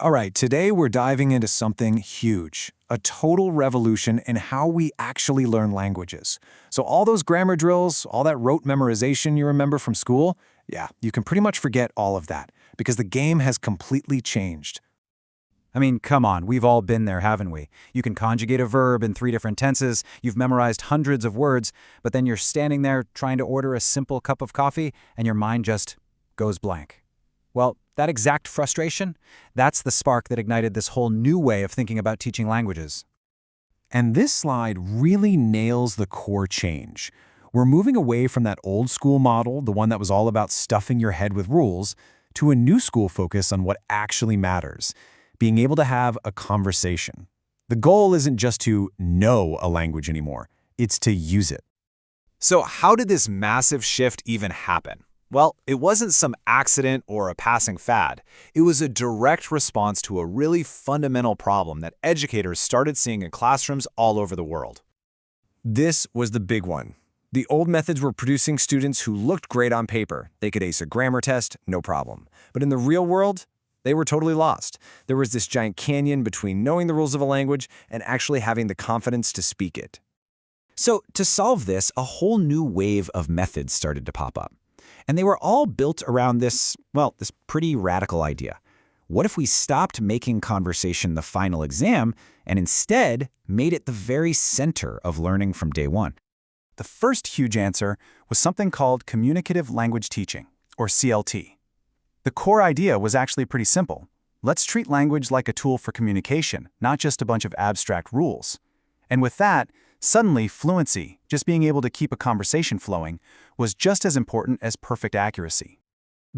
All right, today we're diving into something huge, a total revolution in how we actually learn languages. So all those grammar drills, all that rote memorization you remember from school, yeah, you can pretty much forget all of that because the game has completely changed. I mean, come on, we've all been there, haven't we? You can conjugate a verb in 3 different tenses, you've memorized hundreds of words, but then you're standing there trying to order a simple cup of coffee and your mind just goes blank. Well, that exact frustration, that's the spark that ignited this whole new way of thinking about teaching languages. And this slide really nails the core change. We're moving away from that old school model, the one that was all about stuffing your head with rules, to a new school focus on what actually matters, being able to have a conversation. The goal isn't just to know a language anymore, it's to use it. So how did this massive shift even happen? Well, it wasn't some accident or a passing fad. It was a direct response to a really fundamental problem that educators started seeing in classrooms all over the world. This was the big one. The old methods were producing students who looked great on paper. They could ace a grammar test, no problem. But in the real world, they were totally lost. There was this giant canyon between knowing the rules of a language and actually having the confidence to speak it. So, to solve this, a whole new wave of methods started to pop up. And they were all built around this pretty radical idea. What if we stopped making conversation the final exam and instead made it the very center of learning from day one? The first huge answer was something called communicative language teaching, or CLT. The core idea was actually pretty simple. Let's treat language like a tool for communication, not just a bunch of abstract rules. And with that, suddenly fluency, just being able to keep a conversation flowing, was just as important as perfect accuracy.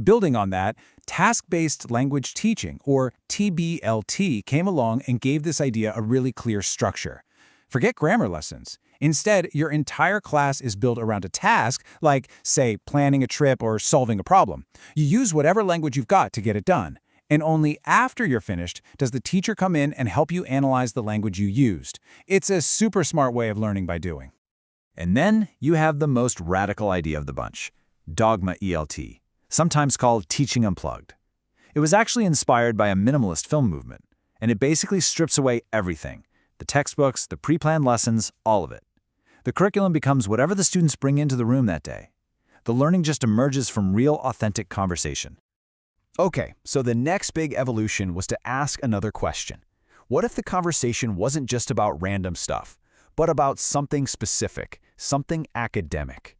Building on that, task-based language teaching, or TBLT, came along and gave this idea a really clear structure. Forget grammar lessons. Instead, your entire class is built around a task, like, say, planning a trip or solving a problem. You use whatever language you've got to get it done. And only after you're finished does the teacher come in and help you analyze the language you used. It's a super smart way of learning by doing. And then you have the most radical idea of the bunch, Dogma ELT, sometimes called Teaching Unplugged. It was actually inspired by a minimalist film movement, and it basically strips away everything, the textbooks, the pre-planned lessons, all of it. The curriculum becomes whatever the students bring into the room that day. The learning just emerges from real, authentic conversation. Okay, so the next big evolution was to ask another question. What if the conversation wasn't just about random stuff, but about something specific, something academic?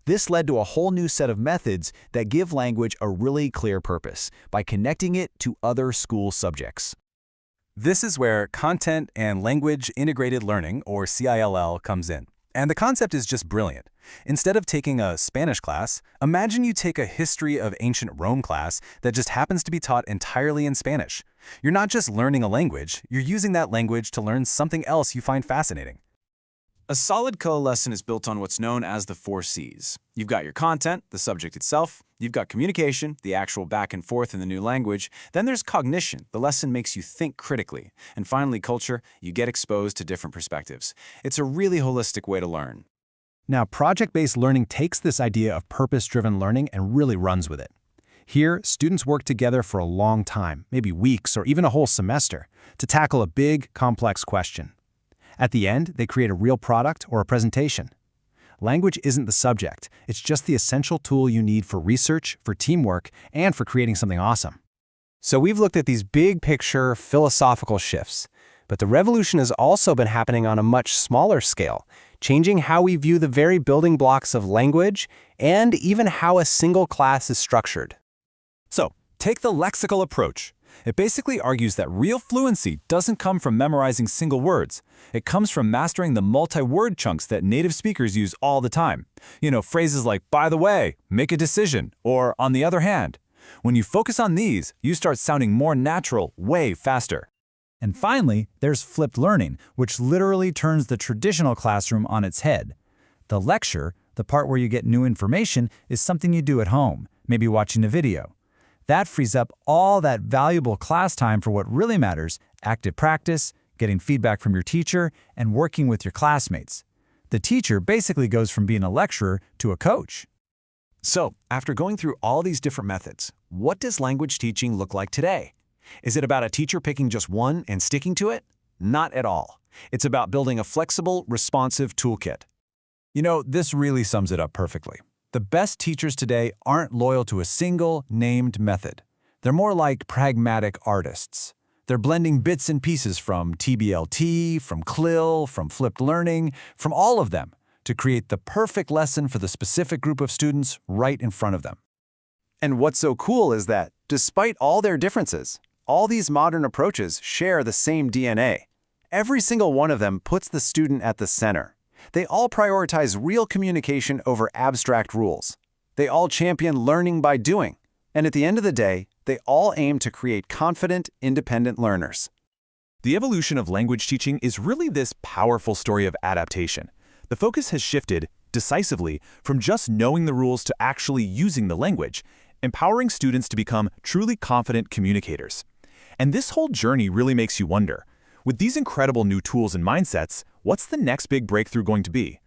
This led to a whole new set of methods that give language a really clear purpose by connecting it to other school subjects. This is where Content and Language Integrated Learning, or CILL, comes in. And the concept is just brilliant. Instead of taking a Spanish class, imagine you take a history of ancient Rome class that just happens to be taught entirely in Spanish. You're not just learning a language, you're using that language to learn something else you find fascinating. A solid CILL lesson is built on what's known as the 4 C's. You've got your content, the subject itself, you've got communication, the actual back and forth in the new language, then there's cognition, the lesson makes you think critically, and finally culture, you get exposed to different perspectives. It's a really holistic way to learn. Now, project-based learning takes this idea of purpose-driven learning and really runs with it. Here, students work together for a long time, maybe weeks or even a whole semester, to tackle a big, complex question. At the end, they create a real product or a presentation. Language isn't the subject, it's just the essential tool you need for research, for teamwork, and for creating something awesome. So we've looked at these big picture philosophical shifts, but the revolution has also been happening on a much smaller scale, changing how we view the very building blocks of language and even how a single class is structured. So, take the lexical approach. It basically argues that real fluency doesn't come from memorizing single words. It comes from mastering the multi-word chunks that native speakers use all the time. Phrases like, by the way, make a decision, or on the other hand. When you focus on these, you start sounding more natural way faster. And finally, there's flipped learning, which literally turns the traditional classroom on its head. The lecture, the part where you get new information, is something you do at home, maybe watching a video. That frees up all that valuable class time for what really matters: active practice, getting feedback from your teacher, and working with your classmates. The teacher basically goes from being a lecturer to a coach. So, after going through all these different methods, what does language teaching look like today? Is it about a teacher picking just one and sticking to it? Not at all. It's about building a flexible, responsive toolkit. You know, this really sums it up perfectly. The best teachers today aren't loyal to a single, named method. They're more like pragmatic artists. They're blending bits and pieces from TBLT, from CLIL, from flipped learning, from all of them to create the perfect lesson for the specific group of students right in front of them. And what's so cool is that, despite all their differences, all these modern approaches share the same DNA. Every single one of them puts the student at the center. They all prioritize real communication over abstract rules. They all champion learning by doing. And at the end of the day, they all aim to create confident, independent learners. The evolution of language teaching is really this powerful story of adaptation. The focus has shifted decisively from just knowing the rules to actually using the language, empowering students to become truly confident communicators. And this whole journey really makes you wonder, with these incredible new tools and mindsets, what's the next big breakthrough going to be?